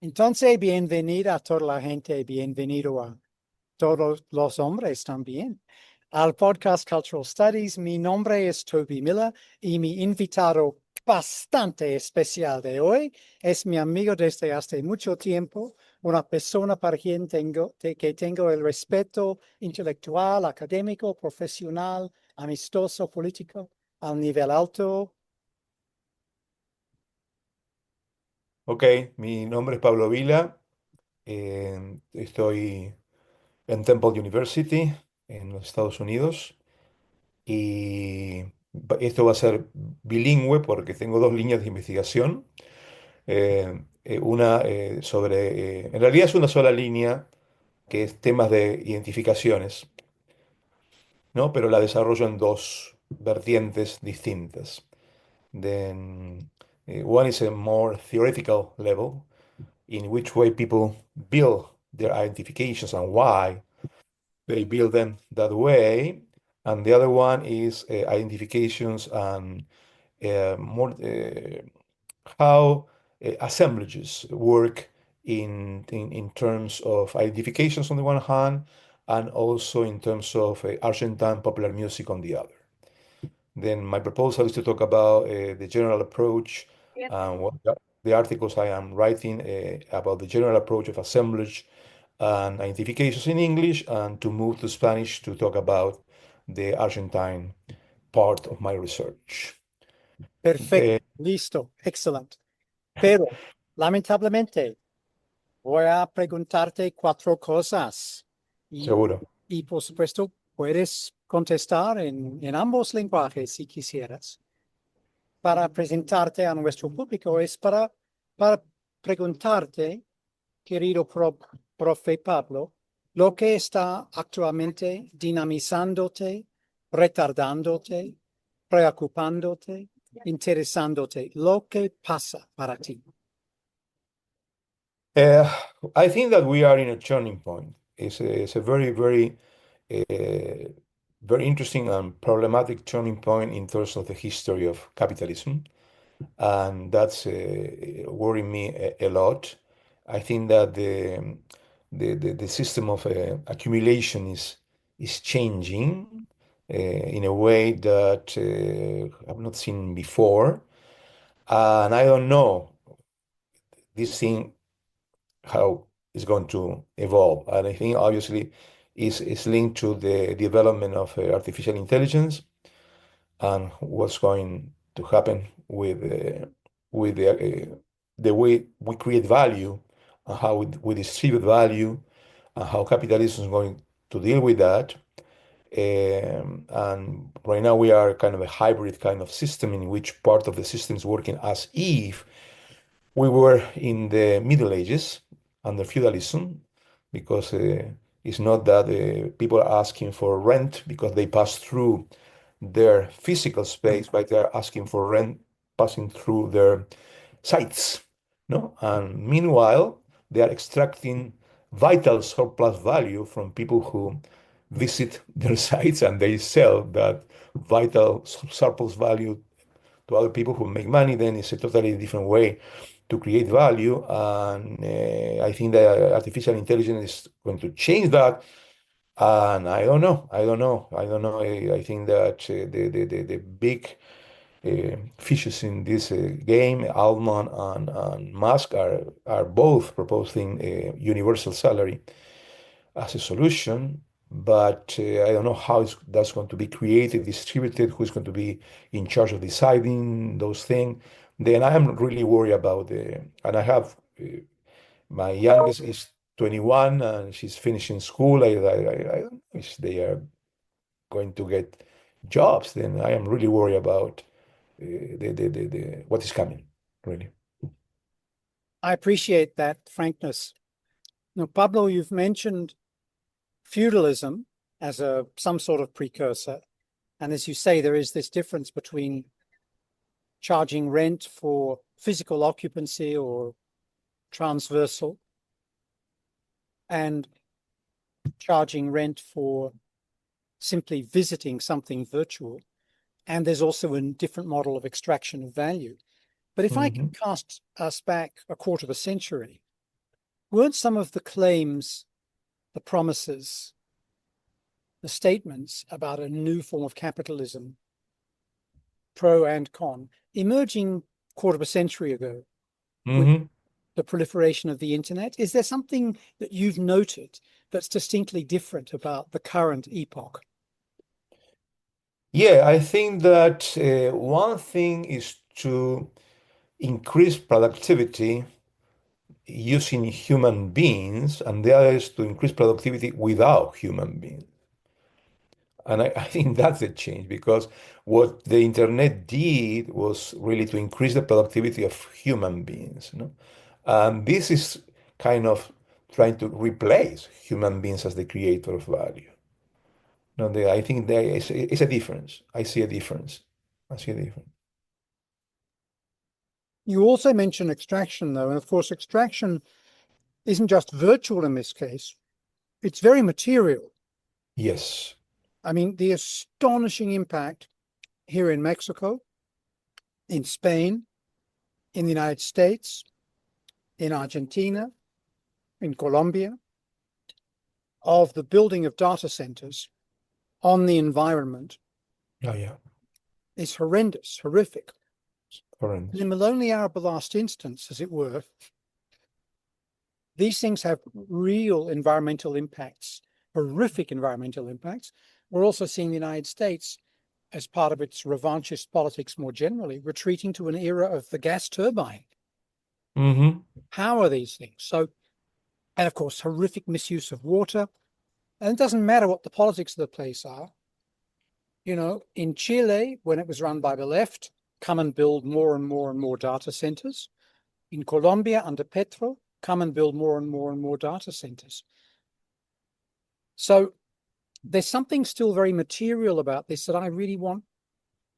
Entonces, bienvenida a toda la gente, bienvenido a todos los hombres también al podcast Cultural Studies. Mi nombre es Pablo Vila y mi invitado bastante especial de hoy es mi amigo desde hace mucho tiempo, una persona para quien que tengo el respeto intelectual, académico, profesional, amistoso, político, al nivel alto. Ok, mi nombre es Pablo Vila, estoy en Temple University en los Estados Unidos y esto va a ser bilingüe porque tengo dos líneas de investigación. Una sobre, en realidad es una sola línea que es temas de identificaciones, ¿no? Pero la desarrollo en dos vertientes distintas. Then, one is a more theoretical level in which way people build their identifications and why they build them that way. And the other one is identifications and more how assemblages work in terms of identifications on the one hand and also in terms of Argentine popular music on the other. Then my proposal is to talk about the general approach and what the articles I am writing about the general approach of assemblage and identifications in English, and to move to Spanish to talk about the Argentine part of my research. Perfecto, listo, excelente. Pero, lamentablemente, voy a preguntarte cuatro cosas y, Seguro. y por supuesto puedes contestar en ambos lenguajes si quisieras. Para presentarte a nuestro público es para preguntarte, querido profe Pablo, lo que está actualmente dinamizándote, retardándote, preocupándote, interesándote, lo que pasa para ti. Uh, I think that we are in a turning point. It's a very, very interesting and problematic turning point in terms of the history of capitalism. And that's worrying me a lot. I think that the system of accumulation is changing in a way that I've not seen before. And I don't know this thing how it's going to evolve. And I think obviously is linked to the development of artificial intelligence and what's going to happen with the way we create value and how we distribute value and how capitalism is going to deal with that. And right now we are kind of a hybrid kind of system in which part of the system is working as if we were in the Middle Ages under feudalism, because it's not that people are asking for rent because they pass through their physical space, but they're asking for rent passing through their sites. No? And meanwhile, they are extracting vital surplus value from people who visit their sites, and they sell that vital surplus value to other people who make money. Then it's a totally different way to create value. And I think that artificial intelligence is going to change that. And I don't know. I don't know. I don't know. I think that the big fishes in this game, Altman and Musk, are both proposing a universal salary as a solution. But I don't know how that's going to be created, distributed, who's going to be in charge of deciding those things. Then I am really worried about and I have my youngest is 21 and she's finishing school. I don't know if they are going to get jobs. Then I am really worried about what is coming, really. I appreciate that frankness. Now, Pablo, you've mentioned feudalism as some sort of precursor. And as you say, there is this difference between charging rent for physical occupancy or transversal and charging rent for simply visiting something virtual. And there's also a different model of extraction of value. But if I can cast us back a quarter of a century, weren't some of the claims, the promises, the statements about a new form of capitalism, pro and con, emerging quarter of a century ago with Hmm. the proliferation of the internet? Is there something that you've noted that's distinctly different about the current epoch? Yeah, I think that one thing is to increase productivity using human beings, and the other is to increase productivity without human beings. And I think that's the change because what the internet did was really to increase the productivity of human beings, you know? And this is kind of trying to replace human beings as the creator of value. No, I think there is a difference. I see a difference. I see a difference. You also mention extraction, though, and of course, extraction isn't just virtual in this case, it's very material. Yes. I mean, the astonishing impact here in Mexico, in Spain, in the United States, in Argentina, in Colombia, of the building of data centers on the environment Oh, yeah. is horrendous, horrific. Horrendous. In the lonely hour of the last instance, as it were, these things have real environmental impacts, horrific environmental impacts. We're also seeing the United States, as part of its revanchist politics more generally, retreating to an era of the gas turbine. Hmm. How are these things? So, and of course, horrific misuse of water. And it doesn't matter what the politics of the place are. You know, in Chile, when it was run by the left, come and build more and more and more data centers. In Colombia, under Petro, come and build more and more and more data centers. So there's something still very material about this that I really want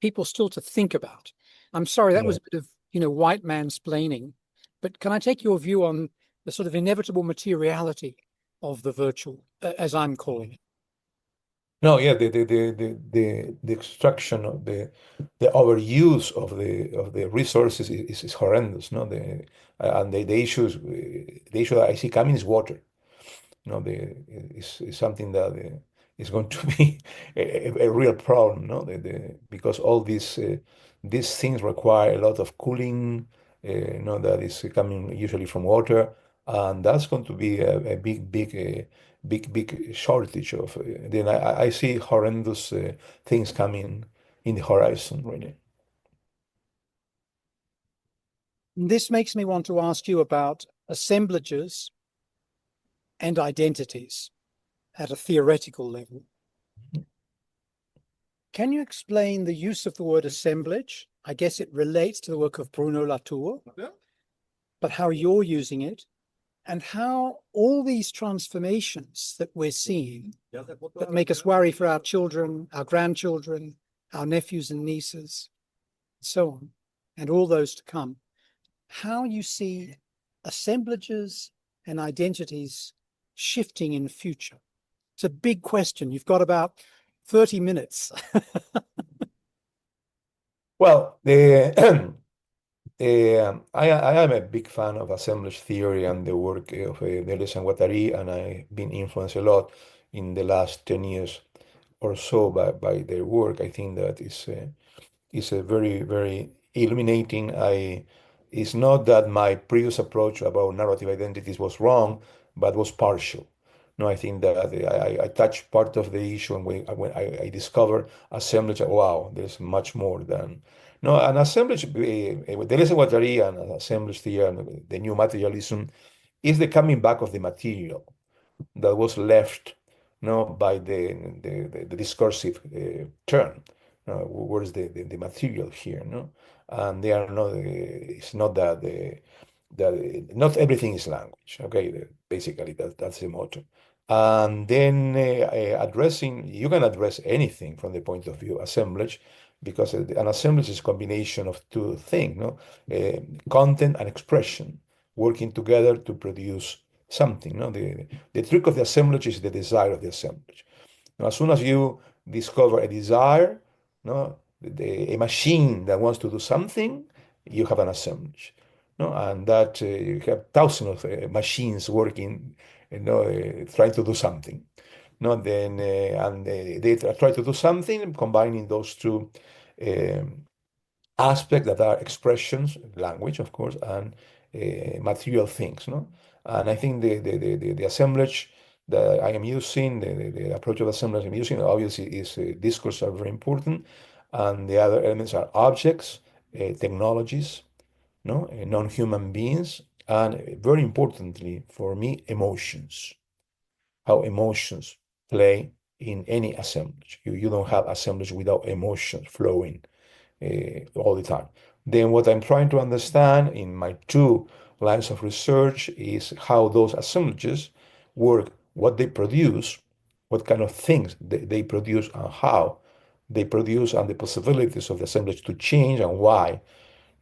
people still to think about. I'm sorry, that Yeah. was a bit of, white mansplaining, but can I take your view on the sort of inevitable materiality of the virtual, as I'm calling it? No, yeah, the extraction of the overuse of the resources is horrendous. No, and the issue that I see coming is water. No, is something that is going to be a real problem. No, because all these things require a lot of cooling. No, that is coming usually from water, and that's going to be a big shortage of. Then I see horrendous things coming in the horizon, really. This makes me want to ask you about assemblages and identities at a theoretical level. Can you explain the use of the word assemblage? I guess it relates to the work of Bruno Latour, but how you're using it and how all these transformations that we're seeing that make us worry for our children, our grandchildren, our nephews and nieces, and so on, and all those to come, how you see assemblages and identities shifting in the future. It's a big question. You've got about 30 minutes. Well, I am a big fan of assemblage theory and the work of Deleuze and Guattari, and I've been influenced a lot in the last 10 years or so by their work. I think that is a very illuminating. It's not that my previous approach about narrative identities was wrong, but was partial. No, I think that I touched part of the issue, and when I discovered assemblage, wow, there's much more than no, an assemblage. There is a Guattari and an assemblage theory, and the new materialism is the coming back of the material that was left, by the discursive turn. Where's the material here? No, and they are not. It's not that not everything is language. Okay, basically that's the motto. And then addressing, you can address anything from the point of view assemblage, because an assemblage is a combination of two things, no, content and expression working together to produce something. No, the trick of the assemblage is the desire of the assemblage. Now, as soon as you discover a desire, no, a machine that wants to do something, you have an assemblage. no? And that you have thousands of machines working, trying to do something. No, then and they try to do something, combining those two um, aspects that are expressions, language, of course, and material things. No, and I think the assemblage that I am using, the approach of assemblage I'm using, obviously, is discourse are very important, and the other elements are objects, technologies, no, non-human beings, and very importantly for me, emotions. How emotions play in any assemblage. You don't have assemblage without emotions flowing all the time. Then what I'm trying to understand in my two lines of research is how those assemblages work, what they produce, what kind of things they produce, and how they produce, and the possibilities of the assemblage to change and why.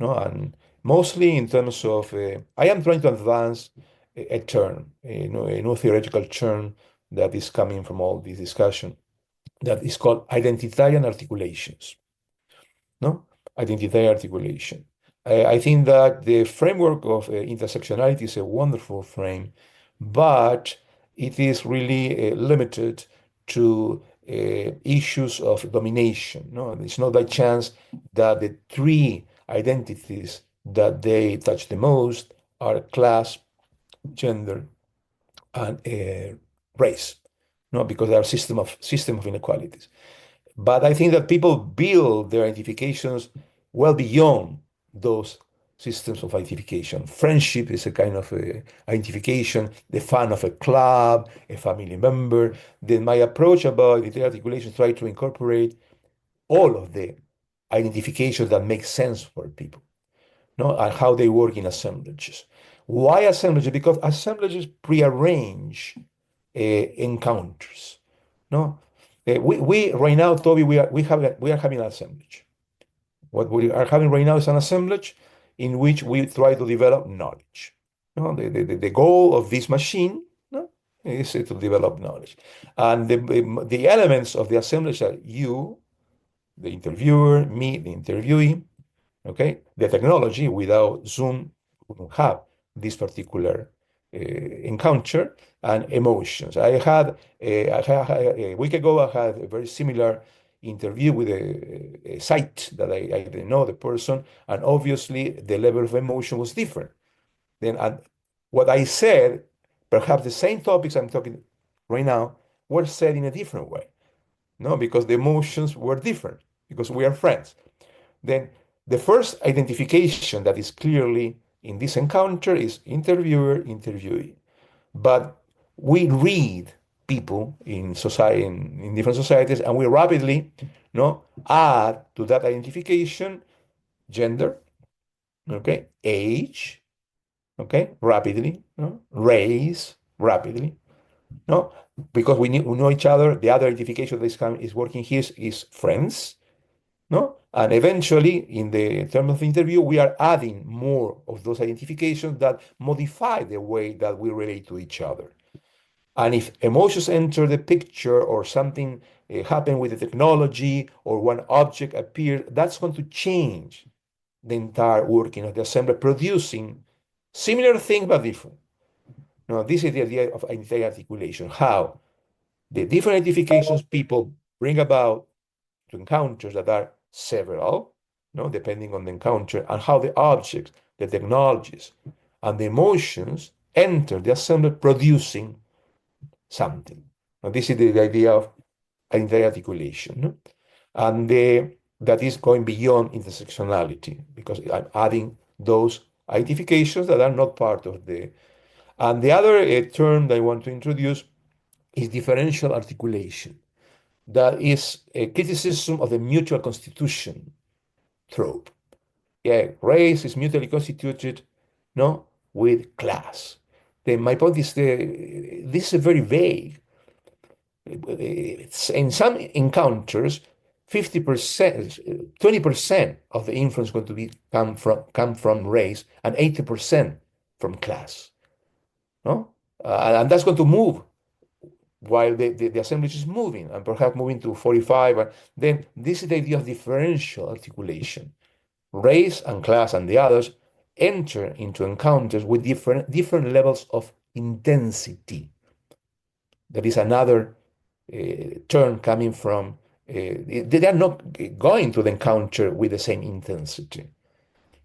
No, and mostly in terms of, I am trying to advance a term, a new theoretical term that is coming from all this discussion that is called identitarian articulations. No, identitarian articulation. I think that the framework of intersectionality is a wonderful frame, but it is really limited to issues of domination. No, it's not by chance that the three identities that they touch the most are class, gender, and race. No, because they are system of inequalities. But I think that people build their identifications well beyond those systems of identification. Friendship is a kind of identification, the fan of a club, a family member. Then my approach about identity articulation try to incorporate all of the identifications that make sense for people, no, and how they work in assemblages. Why assemblages? Because assemblages prearrange encounters. No, we right now, Toby, we are having an assemblage. What we are having right now is an assemblage in which we try to develop knowledge. No, the goal of this machine, no, is to develop knowledge, and the elements of the assemblage are you, the interviewer, me, the interviewee. Okay, the technology without Zoom wouldn't have this particular encounter and emotions. A week ago, I had a very similar interview with a site that I didn't know the person, and obviously the level of emotion was different. Then, and what I said, perhaps the same topics I'm talking right now, were said in a different way. No, because the emotions were different, because we are friends. Then the first identification that is clearly in this encounter is interviewer, interviewee. But we read people in society, in different societies, and we rapidly, no, add to that identification gender, okay, age, okay, rapidly, no, race, rapidly, no, because we know each other. The other identification that is working here is friends, no? And eventually, in the term of interview, we are adding more of those identifications that modify the way that we relate to each other. And if emotions enter the picture or something happen with the technology or one object appears, that's going to change the entire working of the assembly, producing similar things but different. Now, this is the idea of identity articulation, how the different identifications people bring about to encounters that are several, no, depending on the encounter, and how the objects, the technologies, and the emotions enter the assembly producing something. Now, this is the idea of identity articulation, no? And that is going beyond intersectionality because I'm adding those identifications that are not part of the. And the other term that I want to introduce is differential articulation. That is a criticism of the mutual constitution trope. Yeah, race is mutually constituted, no, with class. Then my point is this is very vague. In some encounters, 50%, 20% of the influence is going to be come from race and 80% from class. No? And that's going to move while the assemblage is moving and perhaps moving to 45. And then this is the idea of differential articulation. Race and class and the others enter into encounters with different levels of intensity. That is another term coming from, they are not going to the encounter with the same intensity.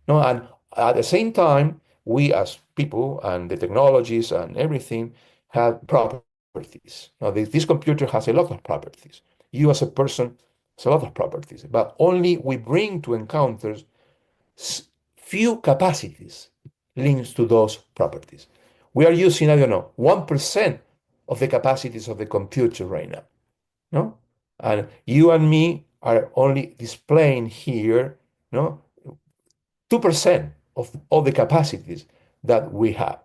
No, and at the same time, we as people and the technologies and everything have properties. Now, this computer has a lot of properties. You as a person has a lot of properties, but only we bring to encounters few capacities linked to those properties. We are using, I don't know, 1% of the capacities of the computer right now. No? And you and me are only displaying here, no, 2% of all the capacities that we have.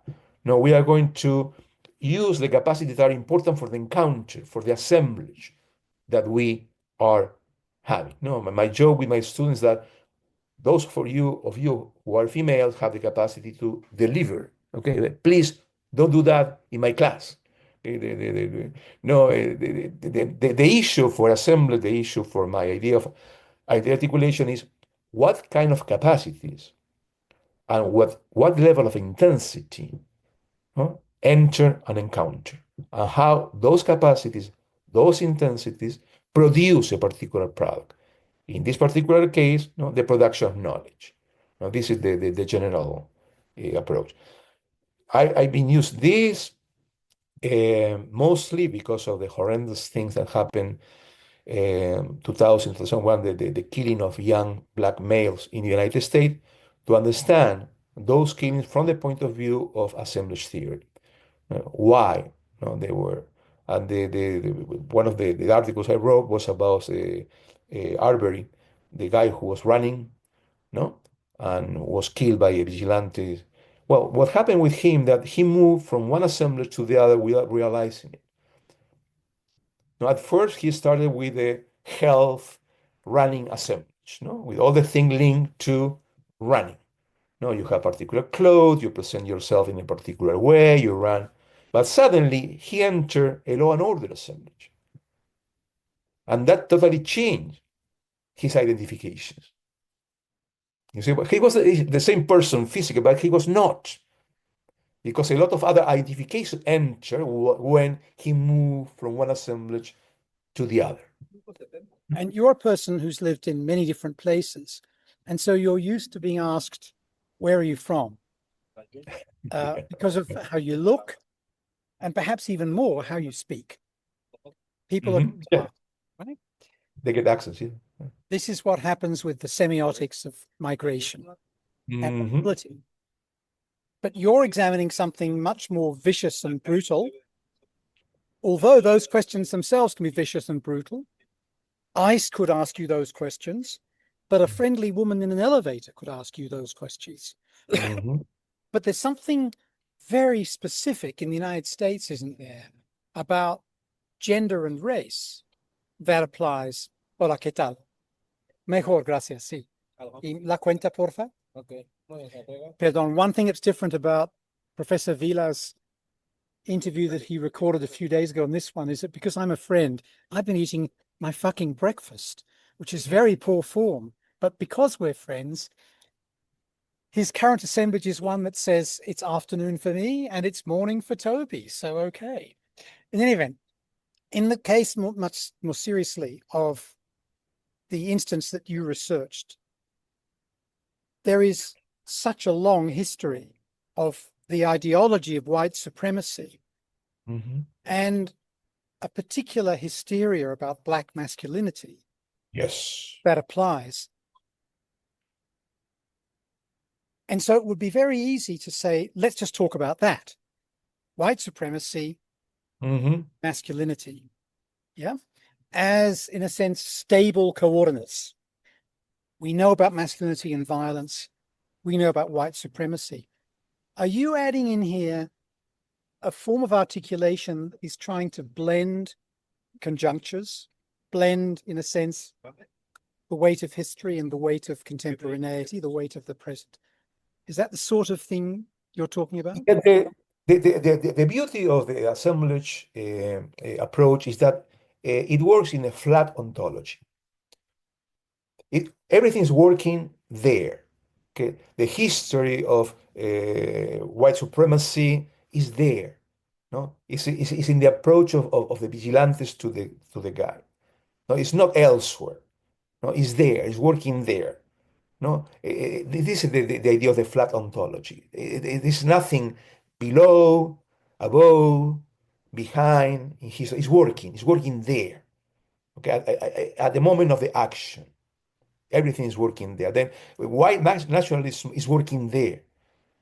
Now we are going to use the capacities that are important for the encounter, for the assemblage that we are having. No, my joke with my students that those of you who are females have the capacity to deliver. Okay, please don't do that in my class. No, the issue for assembly, the issue for my idea of articulation is what kind of capacities and what level of intensity enter an encounter, and how those capacities, those intensities produce a particular product. In this particular case, the production of knowledge. Now, this is the general approach. I've been used this mostly because of the horrendous things that happened 2000, 2001, the killing of young black males in the United States, to understand those killings from the point of view of assemblage theory. Why they were. And one of the articles I wrote was about Arbery, the guy who was running, no, and was killed by a vigilante. Well, what happened with him that he moved from one assemblage to the other without realizing it. Now, at first, he started with a health running assemblage, with all the things linked to running. No, you have particular clothes, you present yourself in a particular way, you run. But suddenly he entered a law and order assemblage. And that totally changed his identifications. You see, he was the same person physically, but he was not. Because a lot of other identifications enter when he moved from one assemblage to the other. And you're a person who's lived in many different places. And so you're used to being asked, where are you from? Because of how you look, and perhaps even more, how you speak. People are, right? They get access, yeah. This is what happens with the semiotics of migration and mobility. But you're examining something much more vicious and brutal. Although those questions themselves can be vicious and brutal, ICE could ask you those questions, but a friendly woman in an elevator could ask you those questions. But there's something very specific in the United States, isn't there, about gender and race that applies. Hola, ¿qué tal? Mejor, gracias, sí. ¿Y la cuenta, porfa? Okay. Perdón, one thing that's different about Professor Vila's interview that he recorded a few days ago and this one is that because I'm a friend, I've been eating my fucking breakfast, which is very poor form. But because we're friends, his current assemblage is one that says it's afternoon for me and it's morning for Toby. So, okay. In any event, in the case much more seriously of the instance that you researched, there is such a long history of the ideology of white supremacy and a particular hysteria about black masculinity. Yes. That applies. And so it would be very easy to say, let's just talk about that. White supremacy, masculinity, yeah, as, in a sense, stable coordinates. We know about masculinity and violence. We know about white supremacy. Are you adding in here a form of articulation that is trying to blend conjunctures, blend, in a sense, the weight of history and the weight of contemporaneity, the weight of the present? Is that the sort of thing you're talking about? The beauty of the assemblage approach is that it works in a flat ontology. Everything's working there. Okay, the history of white supremacy is there. No, it's in the approach of the vigilantes to the guy. No, it's not elsewhere. No, it's there. It's working there. No, this is the idea of the flat ontology. It is nothing below, above, behind. It's working. It's working there. Okay, at the moment of the action, everything is working there. Then white nationalism is working there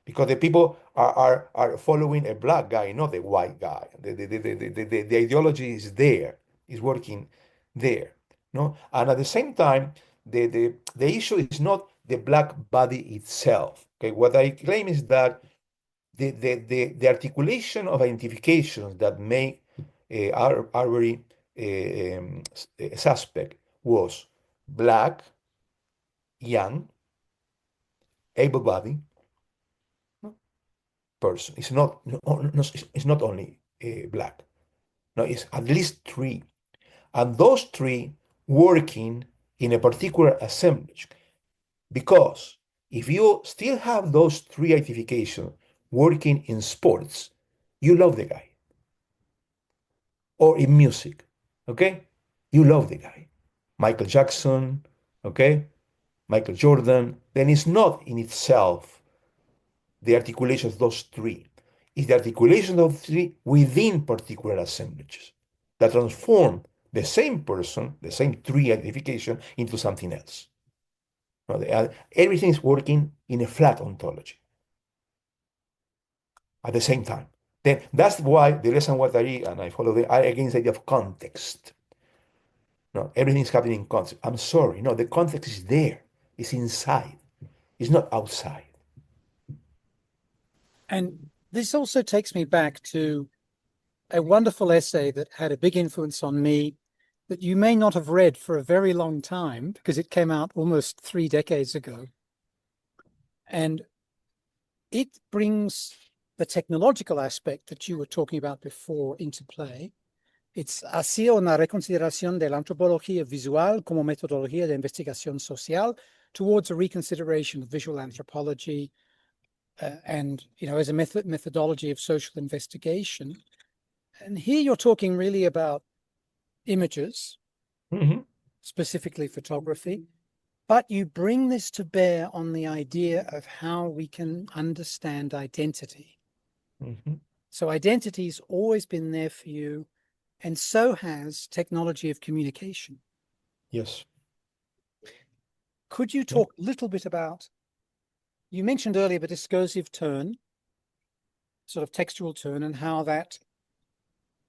because the people are following a black guy, not a white guy. The ideology is there, is working there. No? And at the same time, the issue is not the black body itself. Okay, what I claim is that the articulation of identifications that make our very suspect was black, young, able-bodied person. It's not, no, no, it's not only black. No, it's at least three. And those three working in a particular assemblage. Because if you still have those three identifications working in sports, you love the guy. Or in music, okay? You love the guy. Michael Jackson, okay? Michael Jordan, then it's not in itself the articulation of those three. It's the articulation of three within particular assemblages that transform the same person, the same three identification into something else. No, everything is working in a flat ontology at the same time. Then that's why the lesson Guattari and I follow are against the idea of context. No, everything's happening in context. I'm sorry. No, the context is there. It's inside. It's not outside. And this also takes me back to a wonderful essay that had a big influence on me that you may not have read for a very long time because it came out almost 3 decades ago. And it brings the technological aspect that you were talking about before into play. It's así una reconsideración de la antropología visual como metodología de investigación social towards a reconsideration of visual anthropology and, as a methodology of social investigation. And here you're talking really about images, specifically photography, but you bring this to bear on the idea of how we can understand identity. So identity's always been there for you, and so has technology of communication. Yes. Could you talk a little bit about, you mentioned earlier the discursive turn, sort of textual turn, and how that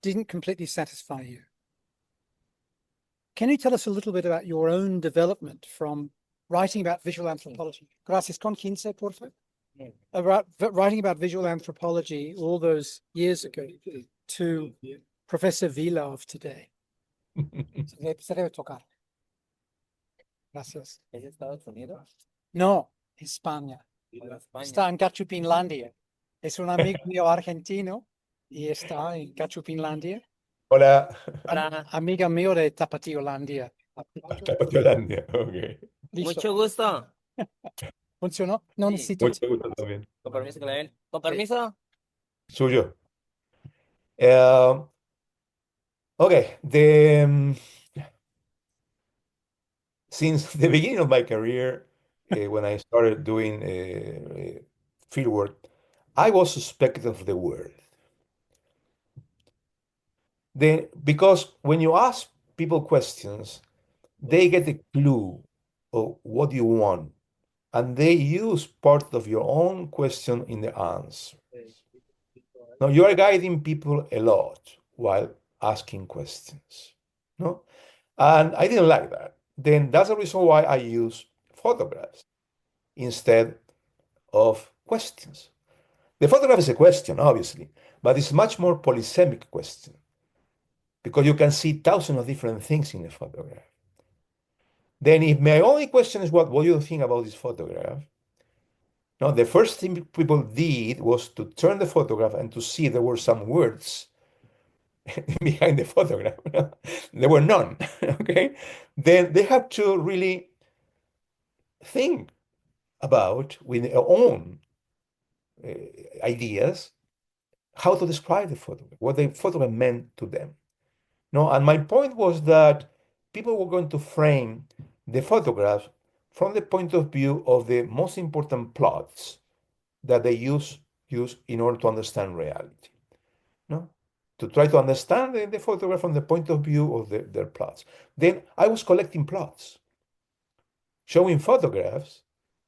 didn't completely satisfy you. Can you tell us a little bit about your own development from writing about visual anthropology? Gracias, con 15, por favor. About writing about visual anthropology all those years ago to Professor Vila of today. Se debe tocar. Gracias. ¿Es Estados Unidos? No, España. España. Está en Cachupinlandia. Es un amigo mío argentino y está en Cachupinlandia. Hola. Amiga mío de Tapatiolandia. Tapatiolandia, ok. Listo. Mucho gusto. ¿Funcionó? No Sí. necesito. Mucho gusto también. Con permiso, Clavel. Con permiso. Suyo. Okay, since the beginning of my career, when I started doing field work, I was suspected of the word. Because when you ask people questions, they get a clue of what you want, and they use part of your own question in the answer. Now, you are guiding people a lot while asking questions. No? And I didn't like that. Then that's the reason why I use photographs instead of questions. The photograph is a question, obviously, but it's much more polysemic question because you can see thousands of different things in a photograph. Then if my only question is what do you think about this photograph? No, the first thing people did was to turn the photograph and to see there were some words behind the photograph. There were none. Okay, then they have to really think about with their own ideas how to describe the photograph, what the photograph meant to them. No, and my point was that people were going to frame the photographs from the point of view of the most important plots that they use in order to understand reality. No, to try to understand the photograph from the point of view of their plots. Then I was collecting plots, showing photographs.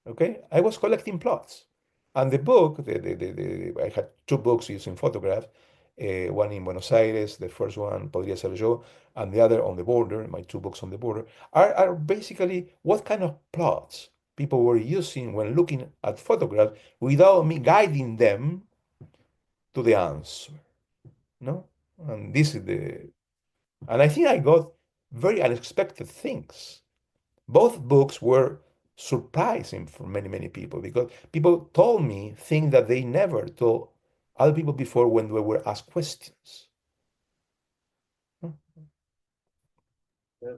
Okay, I was collecting plots, and the book, I had two books using photographs. One in Buenos Aires, the first one, Podría Ser Yo, and the other on the border, my two books on the border, are basically what kind of plots people were using when looking at photographs without me guiding them to the answer. No? And this is and I think I got very unexpected things. Both books were surprising for many, many people because people told me things that they never told other people before when they were asked questions.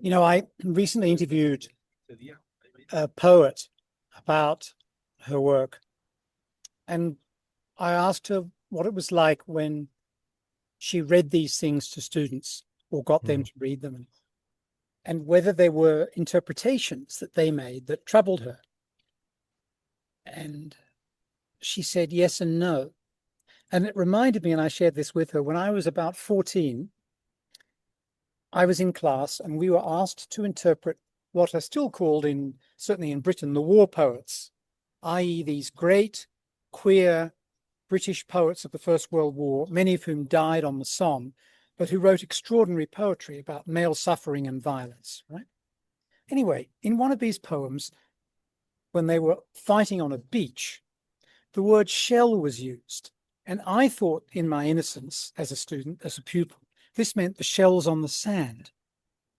You know, I recently interviewed a poet about her work, and I asked her what it was like when she read these things to students or got them to read them, and whether there were interpretations that they made that troubled her. And she said yes and no. And it reminded me, and I shared this with her, when I was about 14, I was in class and we were asked to interpret what are still called, certainly in Britain, the war poets, i.e. these great queer British poets of the First World War, many of whom died on the Somme, but who wrote extraordinary poetry about male suffering and violence, right? Anyway, in one of these poems, when they were fighting on a beach, the word shell was used. And I thought in my innocence as a student, as a pupil, this meant the shells on the sand,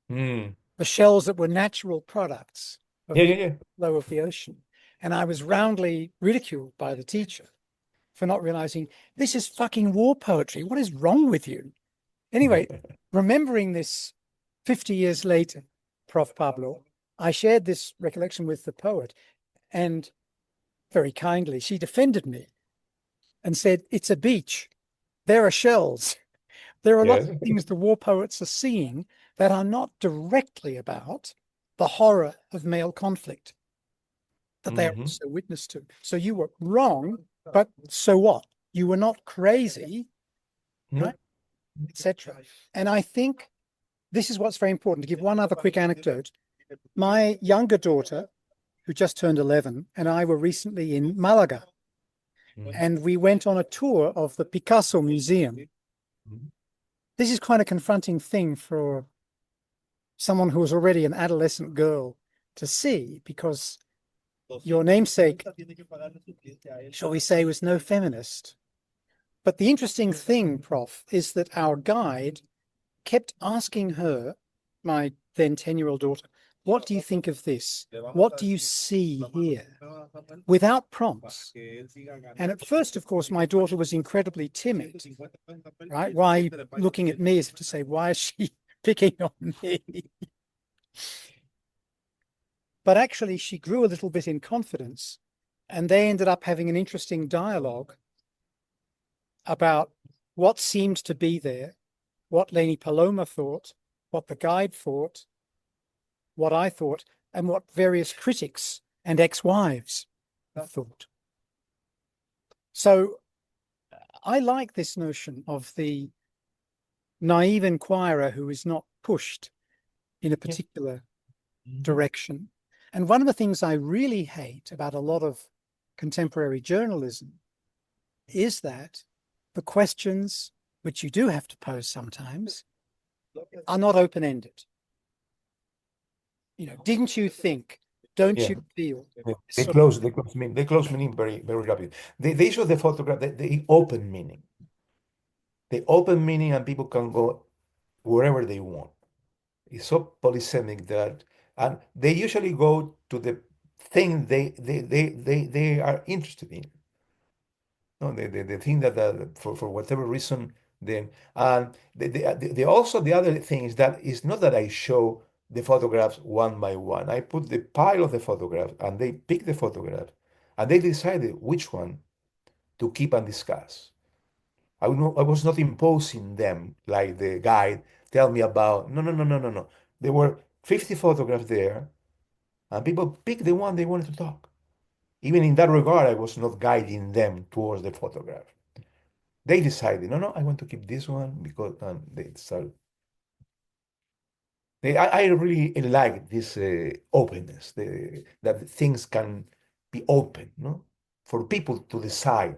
the shells that were natural products of the flow of the ocean. And I was roundly ridiculed by the teacher for not realizing this is fucking war poetry. What is wrong with you? Anyway, remembering this 50 years later, Prof. Pablo, I shared this recollection with the poet, and very kindly, she defended me and said, it's a beach. There are shells. There are lots of things the war poets are seeing that are not directly about the horror of male conflict that they are also witness to. So you were wrong, but so what? You were not crazy, right? Etc. And I think this is what's very important. To give one other quick anecdote, my younger daughter, who just turned 11, and I were recently in Malaga, and we went on a tour of the Picasso Museum. This is quite a confronting thing for someone who was already an adolescent girl to see, because your namesake, shall we say, was no feminist. But the interesting thing, Prof, is that our guide kept asking her, my then 10-year-old daughter, what do you think of this? What do you see here? Without prompts. And at first, of course, my daughter was incredibly timid, right? Why looking at me as if to say, why is she picking on me? But actually, she grew a little bit in confidence, and they ended up having an interesting dialogue about what seemed to be there, what Leni Paloma thought, what the guide thought, what I thought, and what various critics and ex-wives thought. So I like this notion of the naive inquirer who is not pushed in a particular direction. And one of the things I really hate about a lot of contemporary journalism is that the questions, which you do have to pose sometimes, are not open-ended. You know, didn't you think? Don't you feel? They close meaning very, very rapidly. They show the photograph, the open meaning. The open meaning, and people can go wherever they want. It's so polysemic that, and they usually go to the thing they are interested in. No, the thing that for whatever reason, then, and also the other thing is that it's not that I show the photographs one by one. I put the pile of the photographs and they pick the photograph and they decided which one to keep and discuss. I was not imposing them like the guide tell me about. No, no, no, no, no, no. There were 50 photographs there, and people picked the one they wanted to talk. Even in that regard, I was not guiding them towards the photograph. They decided, no, no, I want to keep this one because they started. I really like this openness, that things can be open, no, for people to decide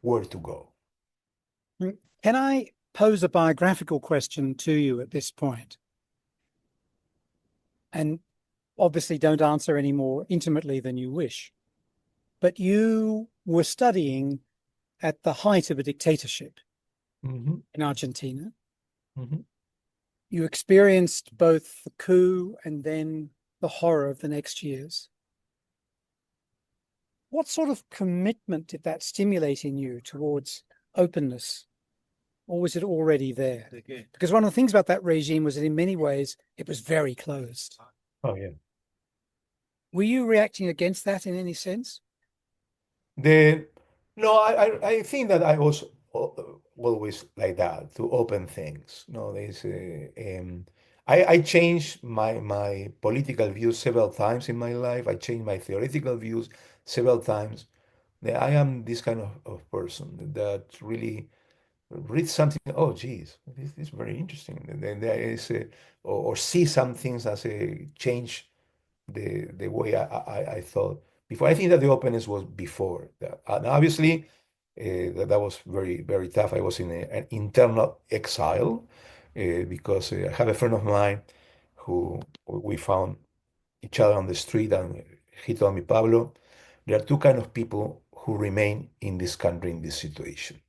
where to go. Can I pose a biographical question to you at this point? And obviously don't answer any more intimately than you wish. But you were studying at the height of a dictatorship Mm-hmm. in Argentina. Mm-hmm. You experienced both the coup and then the horror of the next years. What sort of commitment did that stimulate in you towards openness? Or was it already there? Because one of the things about that regime was that in many ways it was very closed. Oh, yeah. Were you reacting against that in any sense? The No, I think that I was always like that to open things. No, I changed my political views several times in my life. I changed my theoretical views several times. I am this kind of person that really read something. Oh, geez, this is very interesting. Then there is or see some things as a change the way I thought before. I think that the openness was before that. And obviously, that was very tough. I was in an internal exile because I have a friend of mine who we found each other on the street, and he told me, Pablo, there are two kind of people who remain in this country in this situation.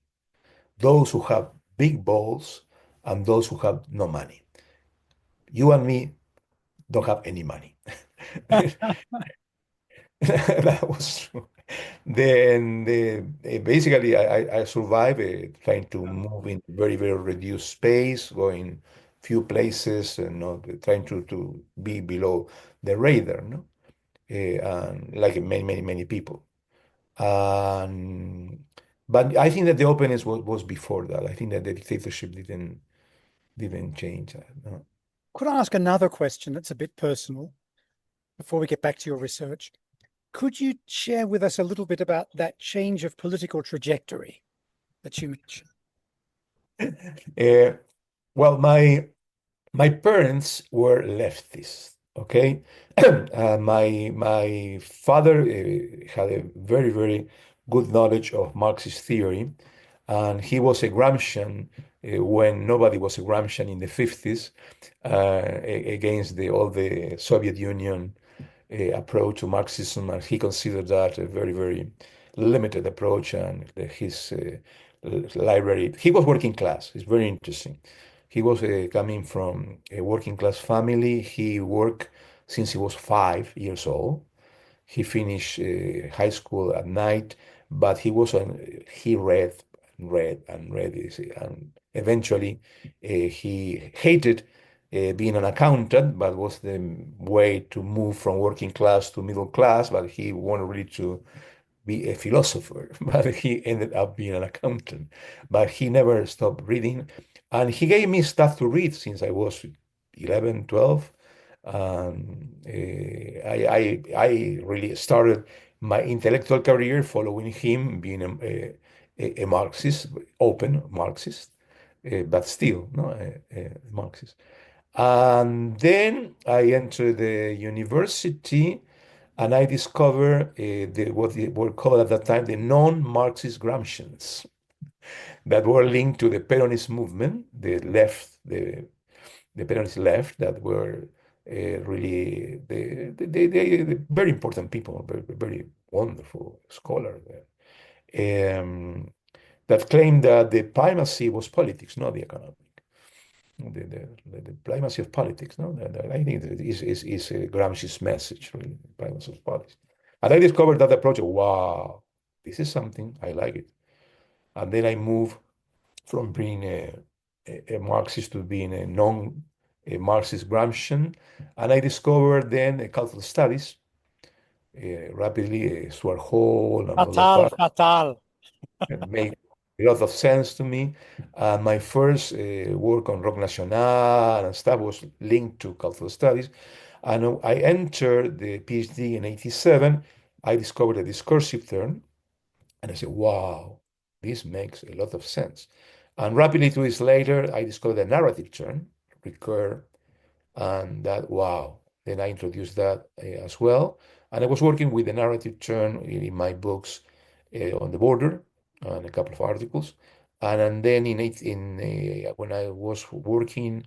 Those who have big balls and those who have no money. You and me don't have any money. That was true. Basically, I survived trying to move in very reduced space, going few places, and trying to be below the radar, no? And like many people. And but I think that the openness was before that. I think that the dictatorship didn't change that. No. Could I ask another question that's a bit personal before we get back to your research? Could you share with us a little bit about that change of political trajectory that you mentioned? Well, my parents were leftists. Okay, my father had a very good knowledge of Marxist theory, and he was a Gramscian when nobody was a Gramscian in the 50s against all the Soviet Union approach to Marxism, and he considered that a very limited approach. And his library, he was working class. It's very interesting. He was coming from a working class family. He worked since he was 5 years old. He finished high school at night, but he read and read and read, and eventually he hated being an accountant, but was the way to move from working class to middle class. But he wanted really to be a philosopher, but he ended up being an accountant. But he never stopped reading, and he gave me stuff to read since I was 11, 12. I really started my intellectual career following him, being a Marxist, open Marxist, but still no a Marxist. And then I entered the university, and I discovered what they were called at that time the non-Marxist Gramscians that were linked to the Peronist movement, the left, the Peronist left, that were really the very important people, very wonderful scholars that claimed that the primacy was politics, not the economic. The primacy of politics, no? I think that is Gramsci's message, really, the primacy of politics. And I discovered that approach. Wow, this is something I like it. And then I moved from being a Marxist to being a non-Marxist Gramscian, and I discovered then cultural studies, rapidly, Stuart Hall and all that Fatal, part. fatal. It made a lot of sense to me. My first work on rock nacional and stuff was linked to cultural studies. And I entered the PhD in 87. I discovered a discursive turn, and I said, wow, this makes a lot of sense. And rapidly 2 years later, I discovered a narrative turn, recur, and that, wow. Then I introduced that as well. And I was working with the narrative turn in my books on the border and a couple of articles. And then when I was working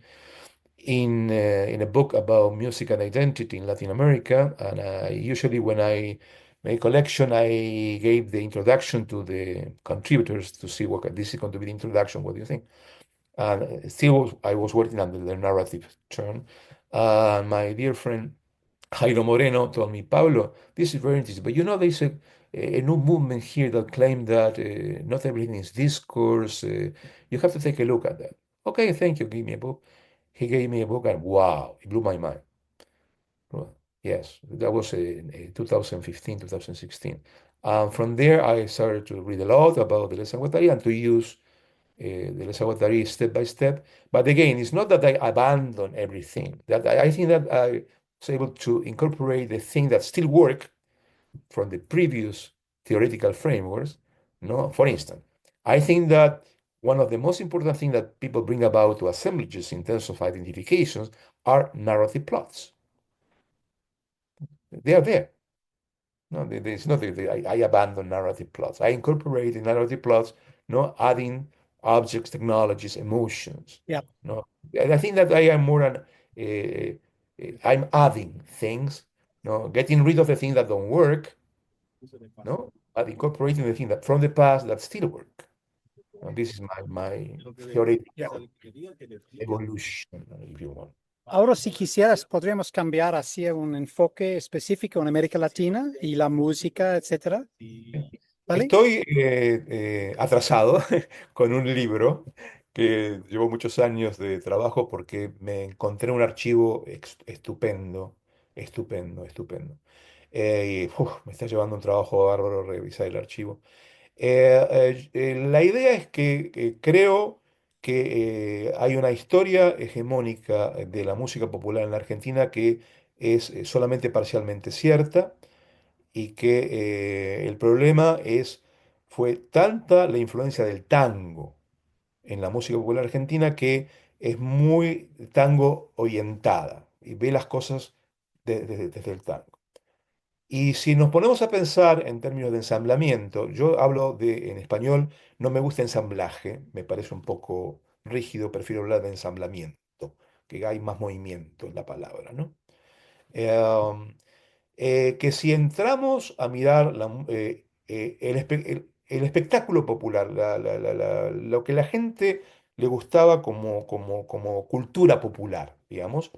in a book about music and identity in Latin America, and usually when I make collection, I gave the introduction to the contributors to see what this is going to be the introduction. What do you think? And still, I was working under the narrative turn. My dear friend Jairo Moreno told me, Pablo, this is very interesting, but you know, there's a new movement here that claim that not everything is discourse. You have to take a look at that. Okay, thank you. Give me a book. He gave me a book, and wow, it blew my mind. Well, yes, that was in 2015, 2016. From there, I started to read a lot about the Guattari and to use the Guattari step by step. But again, it's not that I abandon everything. That I think that I was able to incorporate the things that still work from the previous theoretical frameworks. No, for instance, I think that one of the most important things that people bring about to assemblages in terms of identifications are narrative plots. They are there. No, it's not that I abandon narrative plots. I incorporate the narrative plots, no, adding objects, technologies, emotions. Yeah. No, and I think that I am more I'm adding things, no, getting rid of the things that don't work, no, but incorporating the things that from the past that still work. And this is my theoretical evolution, if you want. Ahora, si quisieras, podríamos cambiar hacia un enfoque específico en América Latina y la música, etcétera. ¿Vale? Estoy atrasado con un libro que llevó muchos años de trabajo porque me encontré un archivo estupendo, estupendo, estupendo. Me está llevando un trabajo bárbaro revisar el archivo. La idea es que creo que hay una historia hegemónica de la música popular en la Argentina que es solamente parcialmente cierta y que el problema fue tanta la influencia del tango en la música popular argentina que es muy tango orientada y ve las cosas desde el tango. Y si nos ponemos a pensar en términos de ensamblamiento, yo hablo en español, no me gusta ensamblaje, me parece un poco rígido, prefiero hablar de ensamblamiento, que hay más movimiento en la palabra, ¿no? Eh, que si entramos a mirar el espectáculo popular, lo que la gente le gustaba como cultura popular, digamos,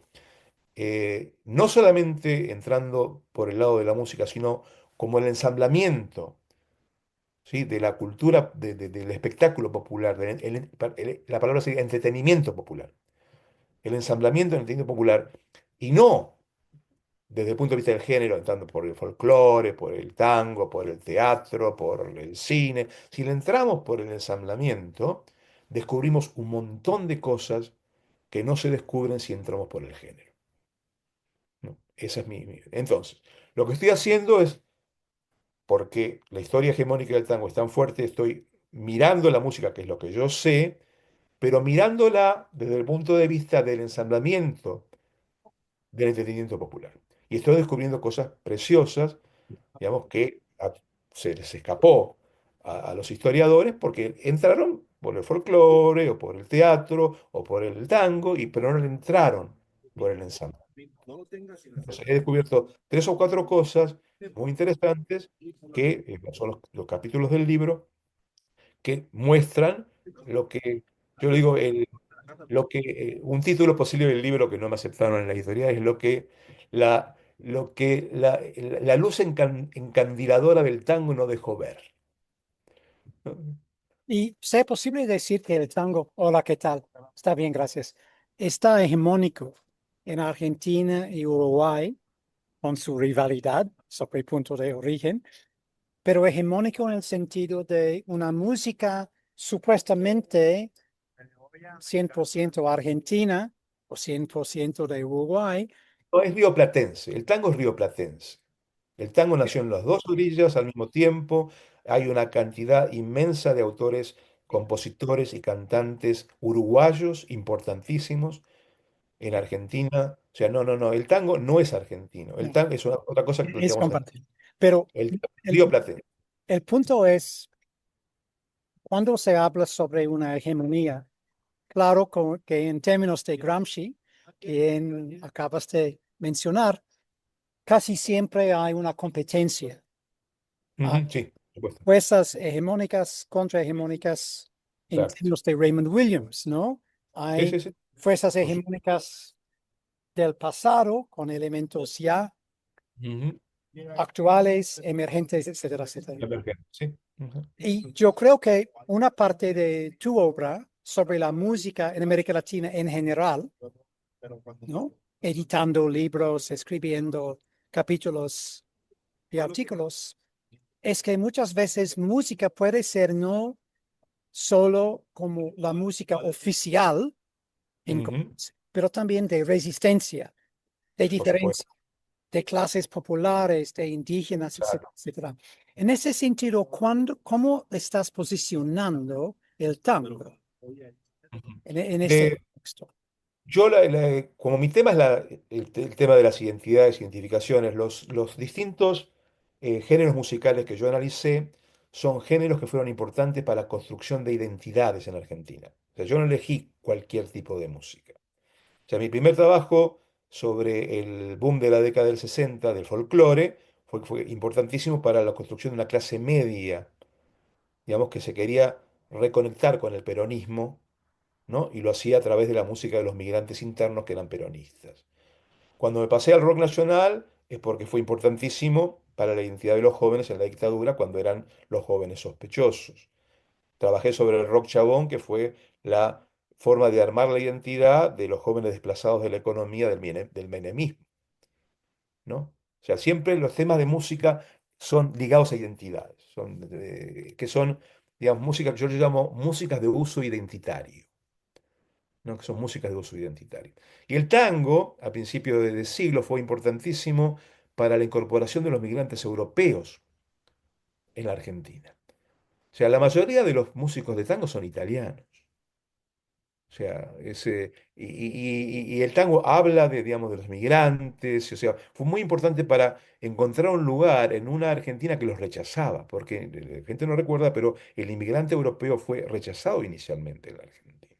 no solamente entrando por el lado de la música, sino como el ensamblamiento, ¿sí? De la cultura, del espectáculo popular, la palabra sería entretenimiento popular, el ensamblamiento del entretenimiento popular, y no desde el punto de vista del género, entrando por el folclore, por el tango, por el teatro, por el cine. Si le entramos por el ensamblamiento, descubrimos un montón de cosas que no se descubren si entramos por el género. ¿No? Esa es Entonces, lo que estoy haciendo es, porque la historia hegemónica del tango es tan fuerte, estoy mirando la música, que es lo que yo sé, pero mirándola desde el punto de vista del ensamblamiento del entretenimiento popular. Y estoy descubriendo cosas preciosas, digamos, que se les escapó a los historiadores porque entraron por el folclore o por el teatro o por el tango, pero no entraron por el ensamble. Entonces, he descubierto 3 o 4 cosas muy interesantes que son los capítulos del libro que muestran lo que yo digo, un título posible del libro que no me aceptaron en la editorial es la luz encandiladora del tango no dejó ver. Y sea posible decir que el tango, hola, ¿qué tal? Está bien, gracias. Está hegemónico en Argentina y Uruguay con su rivalidad, sobre punto de origen, pero hegemónico en el sentido de una música supuestamente 100% argentina o 100% de Uruguay. No, es rioplatense, el tango es rioplatense. El tango nació en las dos orillas al mismo tiempo. Hay una cantidad inmensa de autores, compositores y cantantes uruguayos importantísimos en Argentina. O sea, no, el tango no es argentino. El No, tango es otra cosa que es planteamos antes. compartido. Pero El tango es el, rioplatense. el punto es, cuando se habla sobre una hegemonía, claro que en términos de Gramsci, quien acabas de mencionar, casi siempre hay una competencia. Hay Ujú, sí, por supuesto. fuerzas hegemónicas contra hegemónicas en Exacto. términos de Raymond Williams, ¿no? Sí, Hay sí, sí. fuerzas Por supuesto. hegemónicas del pasado con elementos ya Ujú. actuales, emergentes, etcétera, etcétera. Emergente, sí. Ujú. Y yo creo que una parte de tu obra sobre la música en América Latina en general, ¿no? Editando libros, escribiendo capítulos y artículos, es que muchas veces música puede ser no solo como la música oficial, Ujú. pero también de resistencia, de Por supuesto. diferencia, de clases populares, de indígenas, etcétera, Claro. etcétera. En ese sentido, ¿cómo estás posicionando el tango Ujú. en este De, contexto? Yo, como mi tema es el tema de las identidades, identificaciones, los distintos géneros musicales que yo analicé son géneros que fueron importantes para la construcción de identidades en Argentina. O sea, yo no elegí cualquier tipo de música. O sea, mi primer trabajo sobre el boom de la década del 60 del folclore fue importantísimo para la construcción de una clase media, digamos, que se quería reconectar con el peronismo, ¿no? Y lo hacía a través de la música de los migrantes internos que eran peronistas. Cuando me pasé al rock nacional es porque fue importantísimo para la identidad de los jóvenes en la dictadura cuando eran los jóvenes sospechosos. Trabajé sobre el rock chabón, que fue la forma de armar la identidad de los jóvenes desplazados de la economía del menemismo, ¿no? O sea, siempre los temas de música son ligados a identidades, que son, digamos, música que yo le llamo músicas de uso identitario. ¿No? Que son músicas de uso identitario. Y el tango, a principios de siglo, fue importantísimo para la incorporación de los migrantes europeos en la Argentina. O sea, la mayoría de los músicos de tango son italianos. O sea, y el tango habla de, digamos, de los migrantes, o sea, fue muy importante para encontrar un lugar en una Argentina que los rechazaba, porque la gente no recuerda, pero el inmigrante europeo fue rechazado inicialmente en la Argentina.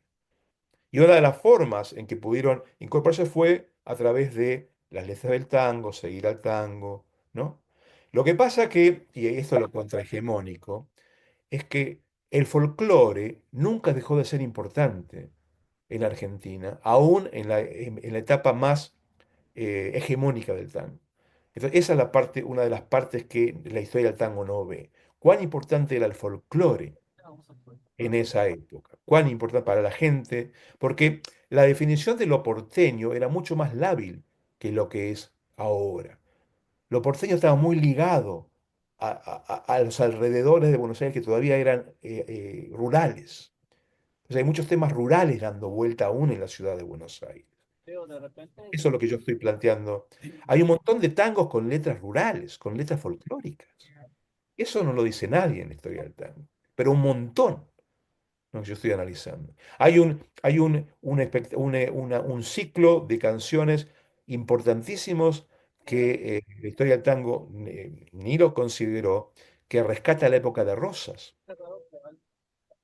Y una de las formas en que pudieron incorporarse fue a través de las letras del tango, seguir al tango, ¿no? Lo que pasa que, y esto es lo contrahegemónico, es que el folclore nunca dejó de ser importante en Argentina, aún en la etapa más hegemónica del tango. Entonces, esa es la parte, una de las partes que la historia del tango no ve. ¿Cuán importante era el folclore en esa época? ¿Cuán importante para la gente? Porque la definición de lo porteño era mucho más lábil que lo que es ahora. Lo porteño estaba muy ligado a los alrededores de Buenos Aires que todavía eran rurales. O sea, hay muchos temas rurales dando vuelta aún en la ciudad de Buenos Aires. Pero de repente, Eso es lo que yo estoy planteando. Hay un montón de tangos con letras rurales, con letras folclóricas. Eso no lo dice nadie en la historia del tango, pero un montón, ¿no? Que yo estoy analizando. Hay un ciclo de canciones importantísimos que la historia del tango ni lo consideró, que rescata la época de Rosas,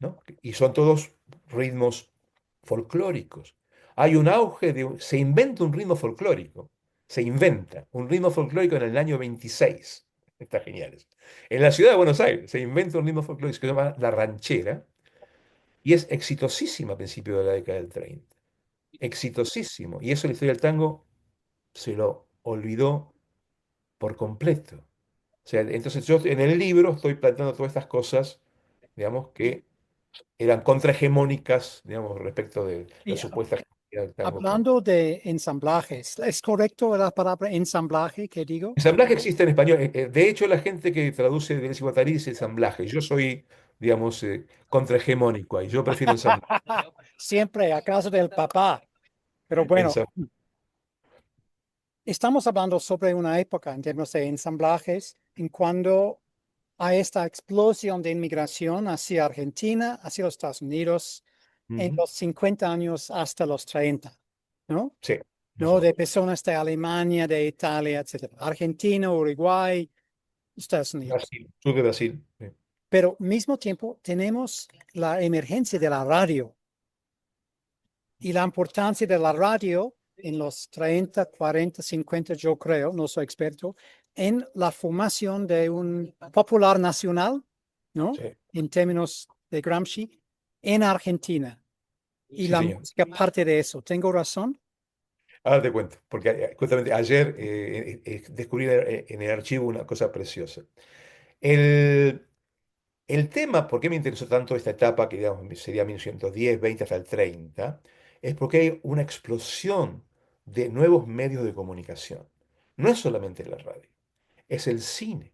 ¿no? Y son todos ritmos folclóricos. Hay un auge se inventa un ritmo folclórico, se inventa un ritmo folclórico en el año 26. Está genial eso. En la ciudad de Buenos Aires se inventa un ritmo folclórico que se llama la ranchera y es exitosísima a principios de la década del 30. Exitosísimo. Y eso la historia del tango se lo olvidó por completo. O sea, entonces yo en el libro estoy planteando todas estas cosas, digamos, que eran contrahegemónicas, digamos, respecto de la Y supuesta. y al tango cambia. Hablando de ensamblajes, ¿es correcto la palabra ensamblaje que digo? Ensamblaje existe en español. De hecho, la gente que traduce de Deleuze y Guattari dice ensamblaje. Yo soy, digamos, contrahegemónico ahí. Yo prefiero ensamblaje. Siempre a causa del papá. Pero bueno, estamos hablando sobre una época en términos de ensamblajes, en cuando hay esta explosión de inmigración hacia Argentina, hacia los Estados Unidos, en Ujú. los 50 años hasta los 30, ¿no? Sí, más o ¿No? menos. De personas de Alemania, de Italia, etcétera. Argentina, Uruguay, Estados Unidos. Brasil, sur de Brasil. Sí. Pero al mismo tiempo tenemos la emergencia de la radio y la importancia de la radio en los 30, 40, 50, yo creo, no soy experto, en la formación de un popular nacional, ¿no? Sí. En términos de Gramsci, en Argentina. Y Sí, la señor. música parte de eso. ¿Tengo razón? Ahora te cuento, porque justamente ayer descubrí en el archivo una cosa preciosa. El, el tema, ¿por qué me interesó tanto esta etapa, que digamos sería 1910, 20 hasta el 30? Es porque hay una explosión de nuevos medios de comunicación. No es solamente la radio, es el cine,